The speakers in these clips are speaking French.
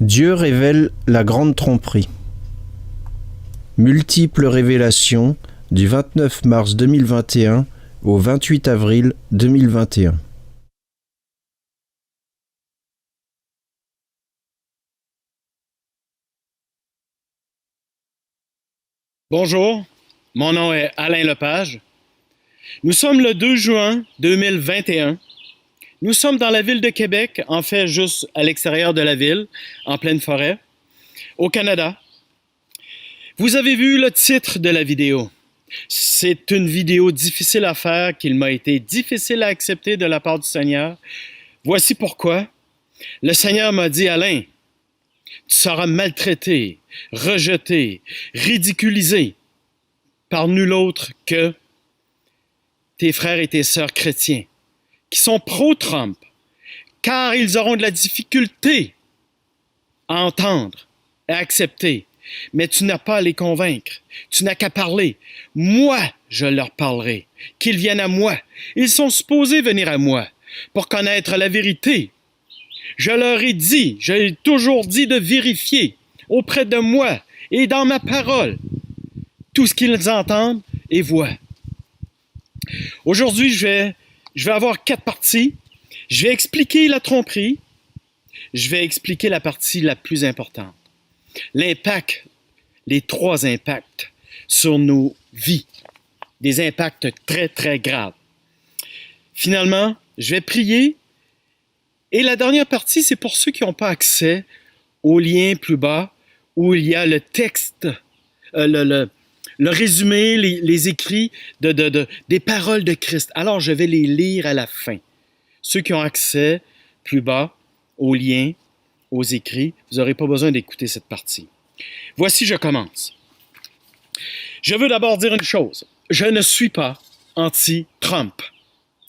Dieu révèle la grande tromperie. Multiples révélations du 29 mars 2021 au 28 avril 2021. Bonjour, mon nom est Alain Lepage. Nous sommes le 2 juin 2021. Nous sommes dans la ville de Québec, en fait juste à l'extérieur de la ville, en pleine forêt, au Canada. Vous avez vu le titre de la vidéo. C'est une vidéo difficile à faire, qu'il m'a été difficile à accepter de la part du Seigneur. Voici pourquoi. Le Seigneur m'a dit, Alain, tu seras maltraité, rejeté, ridiculisé par nul autre que tes frères et tes sœurs chrétiens qui sont pro-Trump, car ils auront de la difficulté à entendre, à accepter. Mais tu n'as pas à les convaincre. Tu n'as qu'à parler. Moi, je leur parlerai. Qu'ils viennent à moi. Ils sont supposés venir à moi pour connaître la vérité. Je leur ai dit, j'ai toujours dit de vérifier auprès de moi et dans ma parole tout ce qu'ils entendent et voient. Aujourd'hui, je vais avoir 4 parties. Je vais expliquer la tromperie. Je vais expliquer la partie la plus importante. L'impact, les 3 impacts sur nos vies. Des impacts très, très graves. Finalement, je vais prier. Et la dernière partie, c'est pour ceux qui n'ont pas accès au lien plus bas où il y a le texte, le résumé, les écrits des paroles de Christ. Alors, je vais les lire à la fin. Ceux qui ont accès plus bas au lien, aux écrits, vous n'aurez pas besoin d'écouter cette partie. Voici, je commence. Je veux d'abord dire une chose. Je ne suis pas anti-Trump.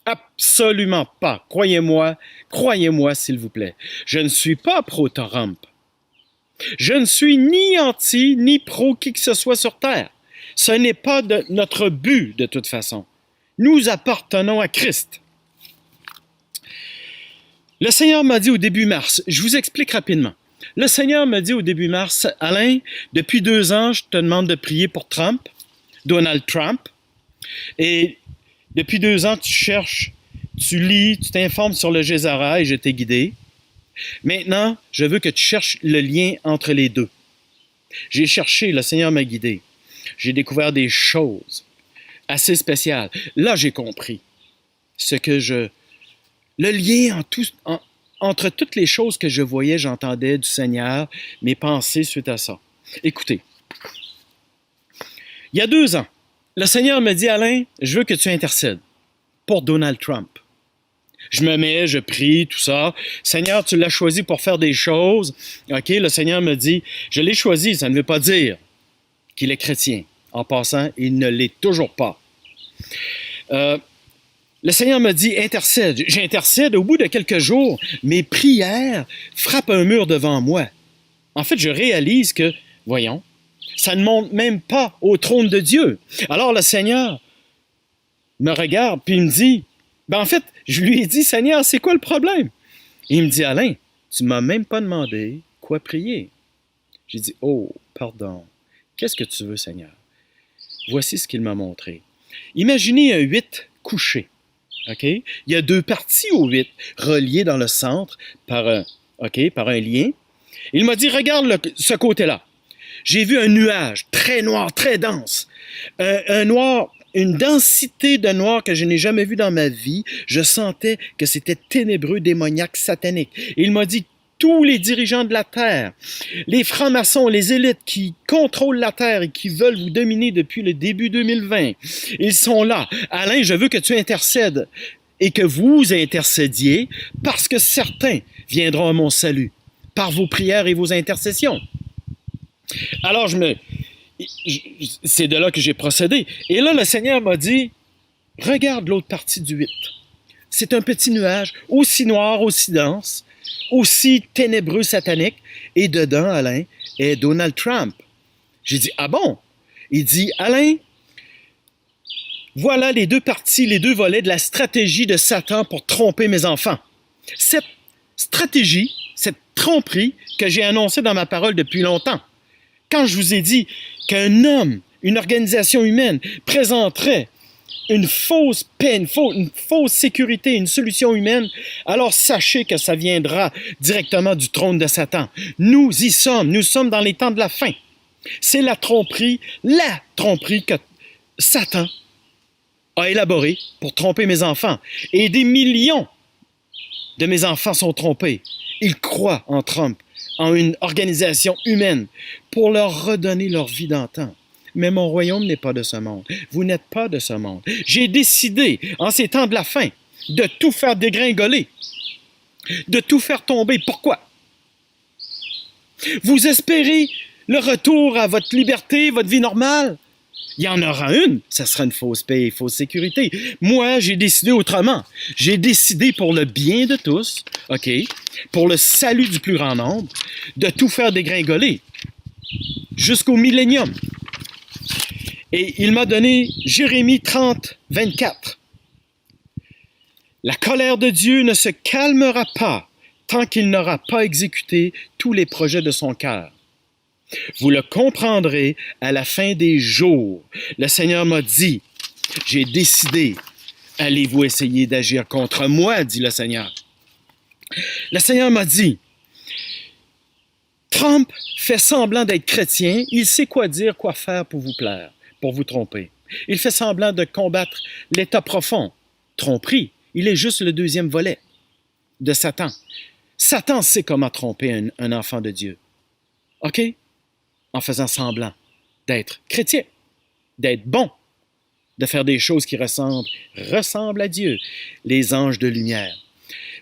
Absolument pas. Croyez-moi s'il vous plaît. Je ne suis pas pro-Trump. Je ne suis ni anti, ni pro qui que ce soit sur Terre. Ce n'est pas notre but de toute façon. Nous appartenons à Christ. Le Seigneur m'a dit au début mars, je vous explique rapidement. Le Seigneur m'a dit au début mars, Alain, depuis 2 ans, je te demande de prier pour Trump, Donald Trump. Et depuis 2 ans, tu cherches, tu lis, tu t'informes sur le Gézara et je t'ai guidé. Maintenant, je veux que tu cherches le lien entre les deux. J'ai cherché, le Seigneur m'a guidé. J'ai découvert des choses assez spéciales. Là, j'ai compris le lien entre toutes les choses que je voyais, j'entendais du Seigneur, mes pensées suite à ça. Écoutez, il y a 2 ans, le Seigneur me dit, Alain, je veux que tu intercèdes pour Donald Trump. Je me mets, je prie, tout ça. Seigneur, tu l'as choisi pour faire des choses. OK, le Seigneur me dit, je l'ai choisi, ça ne veut pas dire qu'il est chrétien. En passant, il ne l'est toujours pas. Le Seigneur me dit, intercède. J'intercède. Au bout de quelques jours, mes prières frappent un mur devant moi. En fait, je réalise que, voyons, ça ne monte même pas au trône de Dieu. Alors le Seigneur me regarde, puis il me dit, en fait, je lui ai dit, Seigneur, c'est quoi le problème? Et il me dit, Alain, tu ne m'as même pas demandé quoi prier. J'ai dit, oh, pardon, qu'est-ce que tu veux, Seigneur? Voici ce qu'il m'a montré. Imaginez un 8 couché. OK? Il y a 2 parties au 8, reliées dans le centre par un lien. Il m'a dit, regarde ce côté-là. J'ai vu un nuage très noir, très dense. Une densité de noir que je n'ai jamais vue dans ma vie. Je sentais que c'était ténébreux, démoniaque, satanique. Et il m'a dit, tous les dirigeants de la Terre, les francs-maçons, les élites qui contrôlent la Terre et qui veulent vous dominer depuis le début 2020, ils sont là. Alain, je veux que tu intercèdes et que vous intercédiez parce que certains viendront à mon salut par vos prières et vos intercessions. Alors, c'est de là que j'ai procédé. Et là, le Seigneur m'a dit, regarde l'autre partie du 8. C'est un petit nuage, aussi noir, aussi dense, aussi ténébreux, satanique. Et dedans, Alain, est Donald Trump. J'ai dit, ah bon? Il dit, Alain, voilà les 2 parties, les 2 volets de la stratégie de Satan pour tromper mes enfants. Cette stratégie, cette tromperie que j'ai annoncée dans ma parole depuis longtemps. Quand je vous ai dit qu'un homme, une organisation humaine, présenterait une fausse paix, une fausse sécurité, une solution humaine, alors sachez que ça viendra directement du trône de Satan. Nous y sommes, nous sommes dans les temps de la fin. C'est la tromperie que Satan a élaborée pour tromper mes enfants. Et des millions de mes enfants sont trompés. Ils croient en Trump, en une organisation humaine, pour leur redonner leur vie d'antan. Mais mon royaume n'est pas de ce monde. Vous n'êtes pas de ce monde. J'ai décidé, en ces temps de la fin, de tout faire dégringoler, de tout faire tomber. Pourquoi? Vous espérez le retour à votre liberté, votre vie normale? Il y en aura une, ça sera une fausse paix et fausse sécurité. Moi, j'ai décidé autrement. J'ai décidé pour le bien de tous, OK, pour le salut du plus grand nombre, de tout faire dégringoler jusqu'au millénium. Et il m'a donné Jérémie 30, 24. La colère de Dieu ne se calmera pas tant qu'il n'aura pas exécuté tous les projets de son cœur. Vous le comprendrez à la fin des jours. Le Seigneur m'a dit, j'ai décidé, allez-vous essayer d'agir contre moi, dit le Seigneur. Le Seigneur m'a dit, Trump fait semblant d'être chrétien, il sait quoi dire, quoi faire pour vous plaire, pour vous tromper. Il fait semblant de combattre l'état profond. Tromperie, il est juste le deuxième volet de Satan. Satan sait comment tromper un enfant de Dieu. OK? En faisant semblant d'être chrétien, d'être bon, de faire des choses qui ressemblent à Dieu, les anges de lumière.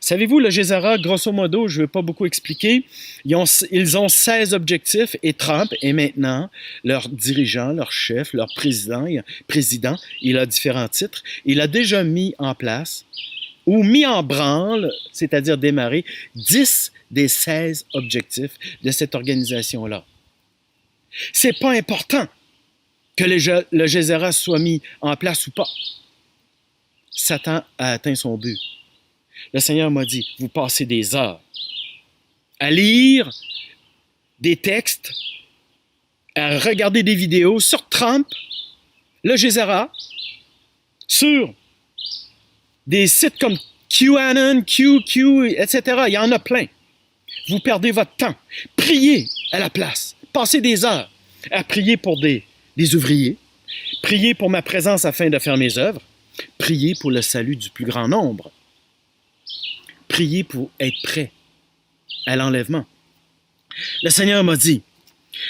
Savez-vous, le Gézara, grosso modo, je ne vais pas beaucoup expliquer, ils ont 16 objectifs et Trump est maintenant leur dirigeant, leur chef, leur président, il a différents titres, il a déjà mis en place ou mis en branle, c'est-à-dire démarré, 10 des 16 objectifs de cette organisation-là. C'est pas important que le Gézara soit mis en place ou pas. Satan a atteint son but. Le Seigneur m'a dit, vous passez des heures à lire des textes, à regarder des vidéos sur Trump, le Gézara, sur des sites comme QAnon, QQ, etc. Il y en a plein. Vous perdez votre temps. Priez à la place. Passez des heures à prier pour des ouvriers, prier pour ma présence afin de faire mes œuvres, prier pour le salut du plus grand nombre, prier pour être prêt à l'enlèvement. Le Seigneur m'a dit,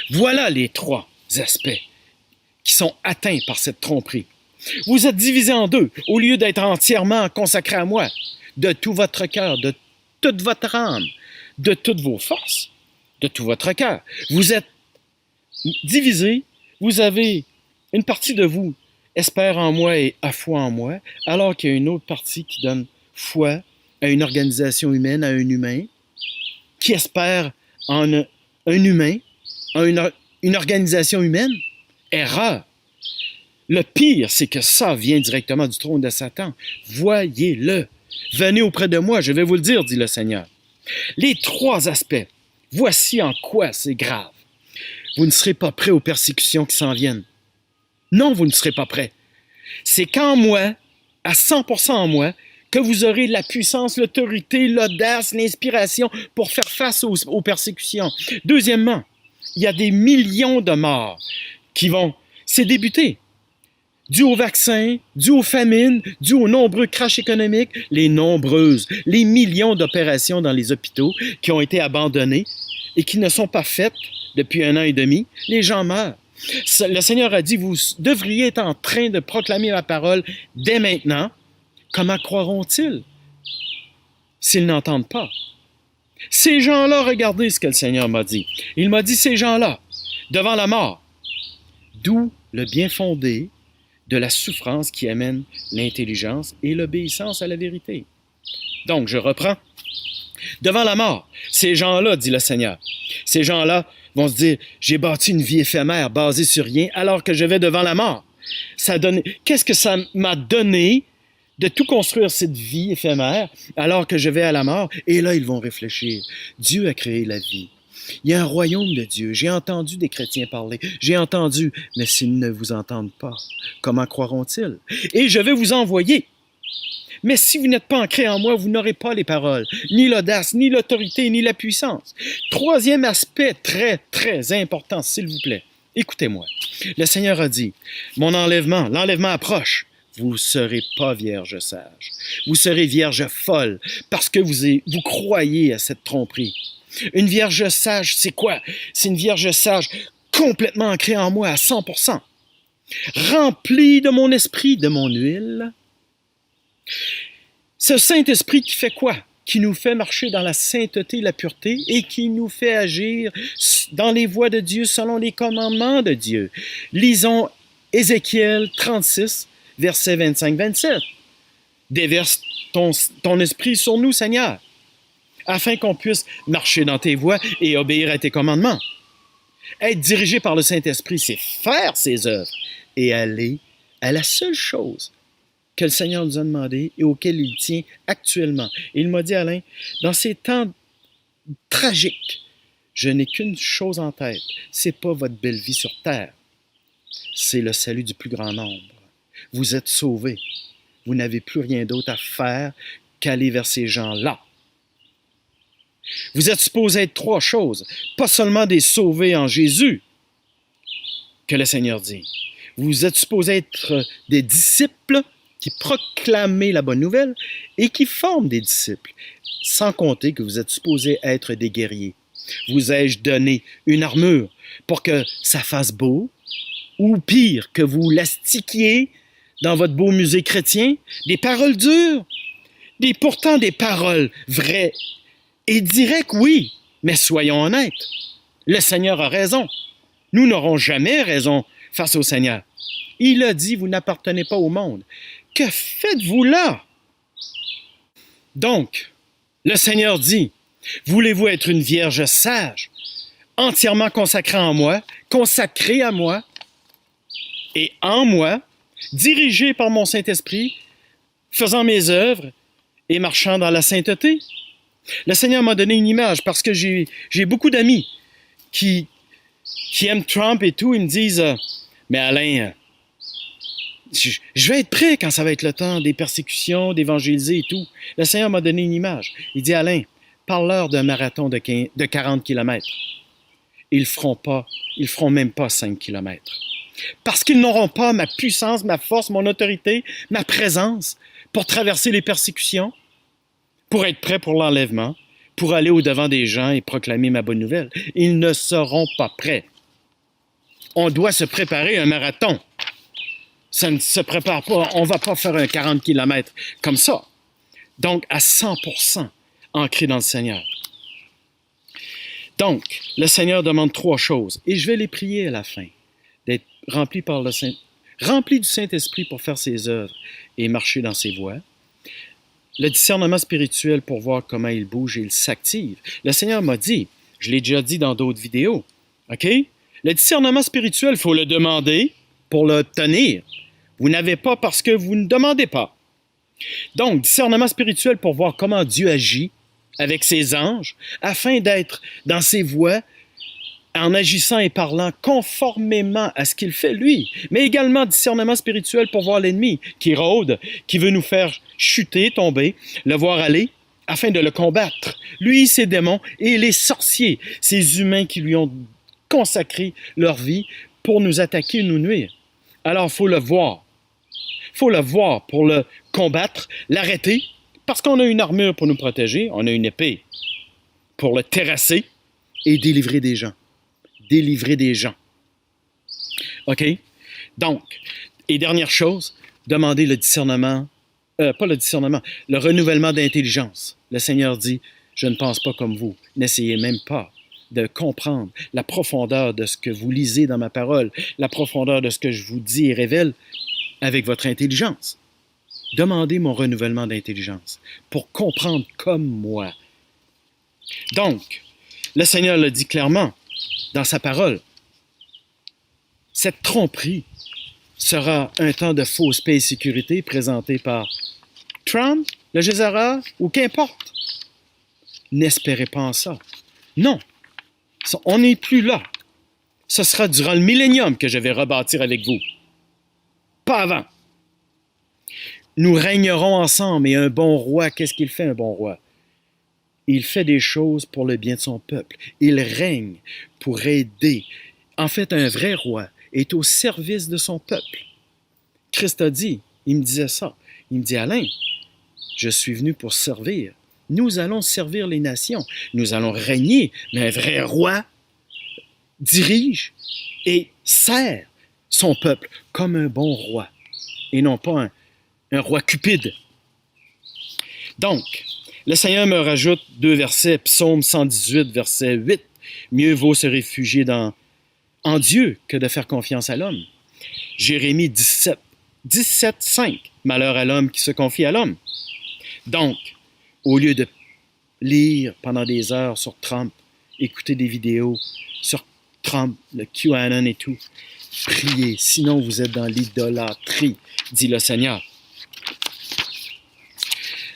voilà les 3 aspects qui sont atteints par cette tromperie. Vous êtes divisés en 2, au lieu d'être entièrement consacrés à moi, de tout votre cœur, de toute votre âme, de toutes vos forces, de tout votre cœur. Vous êtes divisés, vous avez une partie de vous espère en moi et a foi en moi, alors qu'il y a une autre partie qui donne foi à une organisation humaine, à un humain, qui espère en un humain, en une organisation humaine. Erreur. Le pire, c'est que ça vient directement du trône de Satan. Voyez-le. Venez auprès de moi, je vais vous le dire, dit le Seigneur. Les 3 aspects. Voici en quoi c'est grave. Vous ne serez pas prêts aux persécutions qui s'en viennent. Non, vous ne serez pas prêts. C'est qu'en moi, à 100% en moi, que vous aurez la puissance, l'autorité, l'audace, l'inspiration pour faire face aux persécutions. Deuxièmement, il y a des millions de morts qui vont... C'est débuté. Dû au vaccin, dû aux famines, dû aux nombreux crashs économiques, les millions d'opérations dans les hôpitaux qui ont été abandonnées et qui ne sont pas faites depuis 1 an et demi, les gens meurent. Le Seigneur a dit, vous devriez être en train de proclamer ma parole dès maintenant. Comment croiront-ils s'ils n'entendent pas? Ces gens-là, regardez ce que le Seigneur m'a dit. Il m'a dit, ces gens-là, devant la mort, d'où le bien fondé de la souffrance qui amène l'intelligence et l'obéissance à la vérité. Donc, je reprends. Devant la mort, ces gens-là, dit le Seigneur, ces gens-là vont se dire, j'ai bâti une vie éphémère basée sur rien alors que je vais devant la mort. Qu'est-ce que ça m'a donné de tout construire cette vie éphémère alors que je vais à la mort. Et là, ils vont réfléchir. Dieu a créé la vie. Il y a un royaume de Dieu. J'ai entendu des chrétiens parler. J'ai entendu, mais s'ils ne vous entendent pas, comment croiront-ils? Et je vais vous envoyer. Mais si vous n'êtes pas ancré en moi, vous n'aurez pas les paroles, ni l'audace, ni l'autorité, ni la puissance. Troisième aspect très, très important, s'il vous plaît. Écoutez-moi. Le Seigneur a dit, l'enlèvement approche. Vous ne serez pas vierge sage. Vous serez vierge folle parce que vous croyez à cette tromperie. Une vierge sage, c'est quoi? C'est une vierge sage complètement ancrée en moi à 100%. Remplie de mon esprit, de mon huile. Ce Saint-Esprit qui fait quoi? Qui nous fait marcher dans la sainteté, la pureté et qui nous fait agir dans les voies de Dieu selon les commandements de Dieu. Lisons Ézéchiel 36, versets 25-27. Déverse ton esprit sur nous, Seigneur, afin qu'on puisse marcher dans tes voies et obéir à tes commandements. Être dirigé par le Saint-Esprit, c'est faire ses œuvres et aller à la seule chose que le Seigneur nous a demandé et auquel il tient actuellement. Et il m'a dit, Alain, dans ces temps tragiques, je n'ai qu'une chose en tête, c'est pas votre belle vie sur terre, c'est le salut du plus grand nombre. Vous êtes sauvés. Vous n'avez plus rien d'autre à faire qu'aller vers ces gens-là. Vous êtes supposés être trois choses, pas seulement des sauvés en Jésus, que le Seigneur dit. Vous êtes supposés être des disciples qui proclament la bonne nouvelle et qui forment des disciples, sans compter que vous êtes supposés être des guerriers. Vous ai-je donné une armure pour que ça fasse beau, ou pire, que vous l'astiquiez dans votre beau musée chrétien, des paroles dures, pourtant des paroles vraies et directes, oui, mais soyons honnêtes. Le Seigneur a raison. Nous n'aurons jamais raison face au Seigneur. Il a dit, vous n'appartenez pas au monde. Que faites-vous là? Donc, le Seigneur dit, voulez-vous être une vierge sage, entièrement consacrée à moi, et en moi, dirigée par mon Saint-Esprit, faisant mes œuvres et marchant dans la sainteté? Le Seigneur m'a donné une image parce que j'ai beaucoup d'amis qui aiment Trump et tout. Ils me disent, mais Alain, je vais être prêt quand ça va être le temps des persécutions, d'évangéliser et tout. Le Seigneur m'a donné une image. Il dit, Alain, parle-leur d'un marathon de 40 km. Ils feront même pas 5 km. Parce qu'ils n'auront pas ma puissance, ma force, mon autorité, ma présence pour traverser les persécutions, pour être prêts pour l'enlèvement, pour aller au-devant des gens et proclamer ma bonne nouvelle. Ils ne seront pas prêts. On doit se préparer à un marathon. Ça ne se prépare pas, on ne va pas faire un 40 km comme ça. Donc, à 100% ancré dans le Seigneur. Donc, le Seigneur demande trois choses, et je vais les prier à la fin, d'être rempli du Saint-Esprit pour faire ses œuvres et marcher dans ses voies. Le discernement spirituel pour voir comment il bouge et il s'active. Le Seigneur m'a dit, je l'ai déjà dit dans d'autres vidéos, OK? Le discernement spirituel, il faut le demander pour l'obtenir. Vous n'avez pas parce que vous ne demandez pas. Donc, discernement spirituel pour voir comment Dieu agit avec ses anges, afin d'être dans ses voies, en agissant et parlant conformément à ce qu'il fait lui, mais également discernement spirituel pour voir l'ennemi qui rôde, qui veut nous faire chuter, tomber, le voir aller, afin de le combattre. Lui, ses démons et les sorciers, ces humains qui lui ont consacré leur vie pour nous attaquer, nous nuire. Alors, il faut le voir. Il faut le voir pour le combattre, l'arrêter, parce qu'on a une armure pour nous protéger, on a une épée pour le terrasser et délivrer des gens. Délivrer des gens. OK? Donc, et dernière chose, demandez le discernement, pas le discernement, le renouvellement d'intelligence. Le Seigneur dit, je ne pense pas comme vous. N'essayez même pas de comprendre la profondeur de ce que vous lisez dans ma parole, la profondeur de ce que je vous dis et révèle avec votre intelligence. Demandez mon renouvellement d'intelligence pour comprendre comme moi. Donc, le Seigneur le dit clairement dans sa parole. Cette tromperie sera un temps de fausse paix et sécurité présenté par Trump, le Gézara, ou qu'importe. N'espérez pas en ça. Non, on n'est plus là. Ce sera durant le millénium que je vais rebâtir avec vous. Pas avant. Nous régnerons ensemble et un bon roi, qu'est-ce qu'il fait un bon roi? Il fait des choses pour le bien de son peuple. Il règne pour aider. En fait, un vrai roi est au service de son peuple. Christ a dit, il me disait ça, il me dit, Alain, je suis venu pour servir. Nous allons servir les nations. Nous allons régner, mais un vrai roi dirige et sert son peuple comme un bon roi et non pas un roi cupide. Donc, le Seigneur me rajoute 2 versets, Psaume 118, verset 8. Mieux vaut se réfugier en Dieu que de faire confiance à l'homme. Jérémie 17, 5. Malheur à l'homme qui se confie à l'homme. Donc, au lieu de lire pendant des heures sur Trump, écouter des vidéos sur Trump, le QAnon et tout, priez, sinon vous êtes dans l'idolâtrie, dit le Seigneur.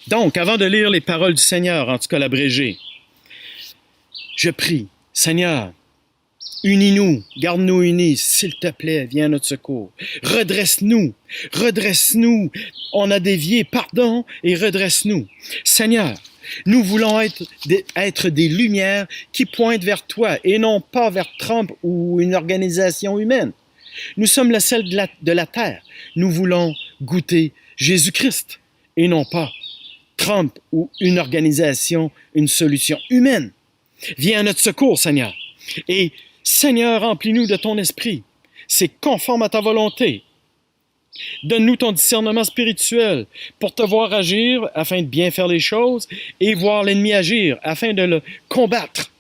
Donc, avant de lire les paroles du Seigneur, en tout cas l'abrégé, je prie, Seigneur, unis-nous, garde-nous unis, s'il te plaît, viens à notre secours. Redresse-nous, on a dévié, pardon, et redresse-nous. Seigneur, nous voulons être des lumières qui pointent vers toi et non pas vers Trump ou une organisation humaine. Nous sommes le sel de la terre. Nous voulons goûter Jésus-Christ et non pas Trump ou une organisation, une solution humaine. Viens à notre secours, Seigneur. Et Seigneur, remplis-nous de ton esprit. C'est conforme à ta volonté. Donne-nous ton discernement spirituel pour te voir agir afin de bien faire les choses et voir l'ennemi agir afin de le combattre.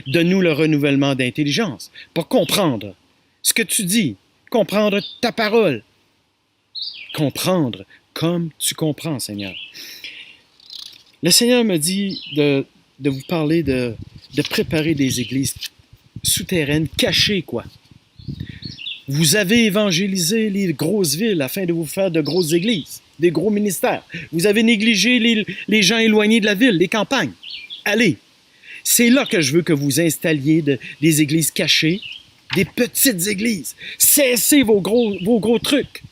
Donne-nous le renouvellement d'intelligence pour comprendre ce que tu dis, comprendre ta parole. Comprendre comme tu comprends, Seigneur. Le Seigneur me dit de vous parler de préparer des églises souterraines, cachées, quoi. Vous avez évangélisé les grosses villes afin de vous faire de grosses églises, des gros ministères. Vous avez négligé les gens éloignés de la ville, les campagnes. Allez, c'est là que je veux que vous installiez des églises cachées, des petites églises. Cessez vos gros trucs.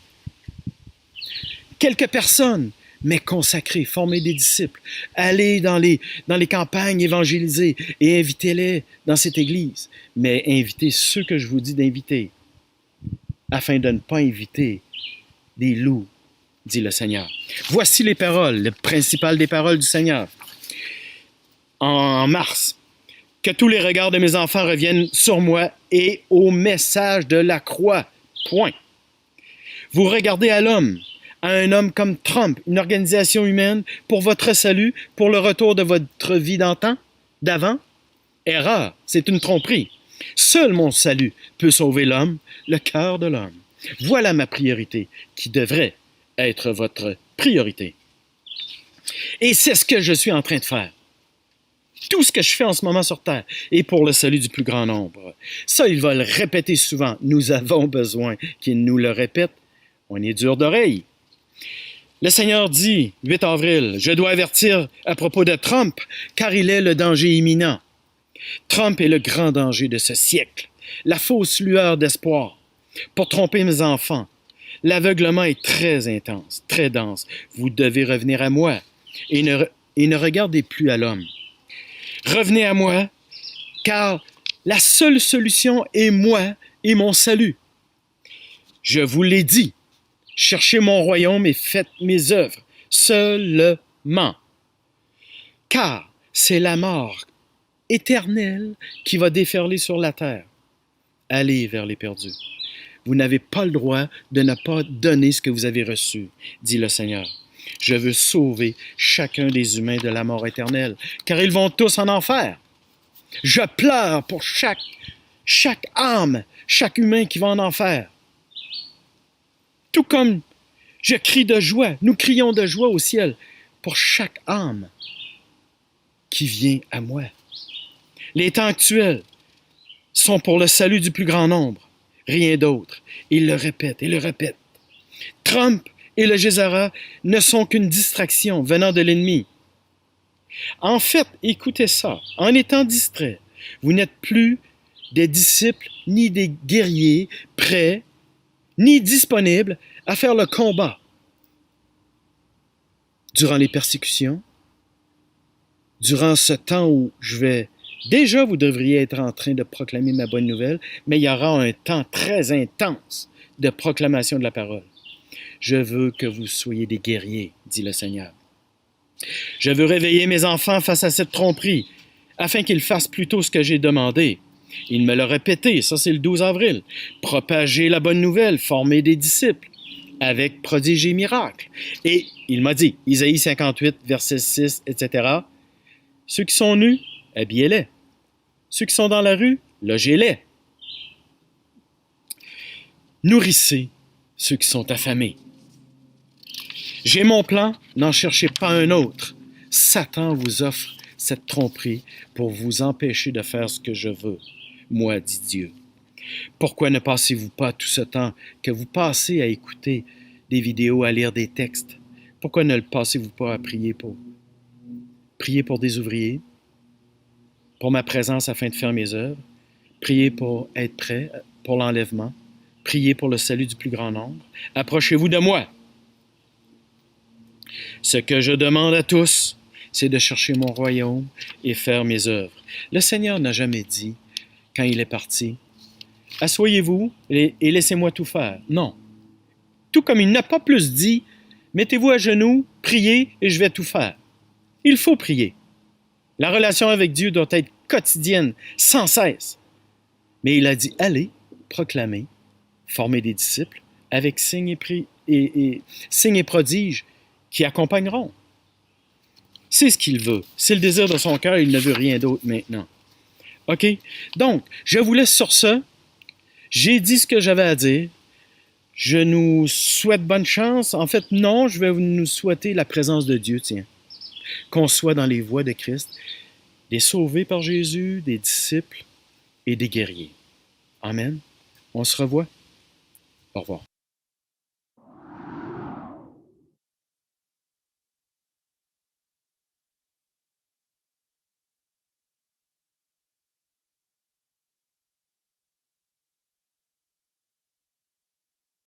Quelques personnes, mais consacrées, formez des disciples. Allez dans les campagnes évangéliser et invitez-les dans cette église. Mais invitez ceux que je vous dis d'inviter, afin de ne pas inviter des loups, dit le Seigneur. Voici les paroles, le principal des paroles du Seigneur. En mars, que tous les regards de mes enfants reviennent sur moi et au message de la croix. Point. Vous regardez à l'homme, à un homme comme Trump, une organisation humaine, pour votre salut, pour le retour de votre vie d'avant? Erreur, c'est une tromperie. Seul mon salut peut sauver l'homme, le cœur de l'homme. Voilà ma priorité, qui devrait être votre priorité. Et c'est ce que je suis en train de faire. Tout ce que je fais en ce moment sur Terre est pour le salut du plus grand nombre. Ça, il va le répéter souvent. Nous avons besoin qu'il nous le répète. On est dur d'oreille. Le Seigneur dit, 8 avril, « Je dois avertir à propos de Trump, car il est le danger imminent. Trump est le grand danger de ce siècle, la fausse lueur d'espoir. Pour tromper mes enfants, l'aveuglement est très intense, très dense. Vous devez revenir à moi et ne regardez plus à l'homme. Revenez à moi, car la seule solution est moi et mon salut. Je vous l'ai dit, cherchez mon royaume et faites mes œuvres seulement. Car c'est la mort éternelle qui va déferler sur la terre. Allez vers les perdus. Vous n'avez pas le droit de ne pas donner ce que vous avez reçu, dit le Seigneur. Je veux sauver chacun des humains de la mort éternelle, car ils vont tous en enfer. Je pleure pour chaque âme, chaque humain qui va en enfer. Tout comme je crie de joie, nous crions de joie au ciel pour chaque âme qui vient à moi. Les temps actuels sont pour le salut du plus grand nombre, rien d'autre. Il le répète et le répète. Trump et le Gézara ne sont qu'une distraction venant de l'ennemi. En fait, écoutez ça, en étant distrait, vous n'êtes plus des disciples ni des guerriers prêts, ni disponibles à faire le combat. Durant les persécutions, durant ce temps où déjà vous devriez être en train de proclamer ma bonne nouvelle, mais il y aura un temps très intense de proclamation de la parole. Je veux que vous soyez des guerriers, dit le Seigneur. Je veux réveiller mes enfants face à cette tromperie, afin qu'ils fassent plutôt ce que j'ai demandé. Il me l'a répété, ça c'est le 12 avril. Propager la bonne nouvelle, former des disciples, avec prodiges et miracles. Et il m'a dit, Isaïe 58, verset 6, etc., ceux qui sont nus, habillez-les. Ceux qui sont dans la rue, logez-les. Nourrissez ceux qui sont affamés. J'ai mon plan, n'en cherchez pas un autre. Satan vous offre cette tromperie pour vous empêcher de faire ce que je veux. Moi, dit Dieu. Pourquoi ne passez-vous pas tout ce temps que vous passez à écouter des vidéos, à lire des textes? Pourquoi ne le passez-vous pas à prier pour? Prier pour des ouvriers, pour ma présence afin de faire mes œuvres, prier pour être prêt pour l'enlèvement, prier pour le salut du plus grand nombre. Approchez-vous de moi. Ce que je demande à tous, c'est de chercher mon royaume et faire mes œuvres. Le Seigneur n'a jamais dit, quand il est parti, « Assoyez-vous et laissez-moi tout faire. » Non. Tout comme il n'a pas plus dit, « Mettez-vous à genoux, priez et je vais tout faire. » Il faut prier. La relation avec Dieu doit être quotidienne, sans cesse. Mais il a dit, allez, proclamer, former des disciples, avec signes et prodiges qui accompagneront. C'est ce qu'il veut. C'est le désir de son cœur, il ne veut rien d'autre maintenant. OK? Donc, je vous laisse sur ça. J'ai dit ce que j'avais à dire. Je nous souhaite bonne chance. En fait, non, je vais nous souhaiter la présence de Dieu, tiens. Qu'on soit dans les voies de Christ, des sauvés par Jésus, des disciples et des guerriers. Amen. On se revoit. Au revoir.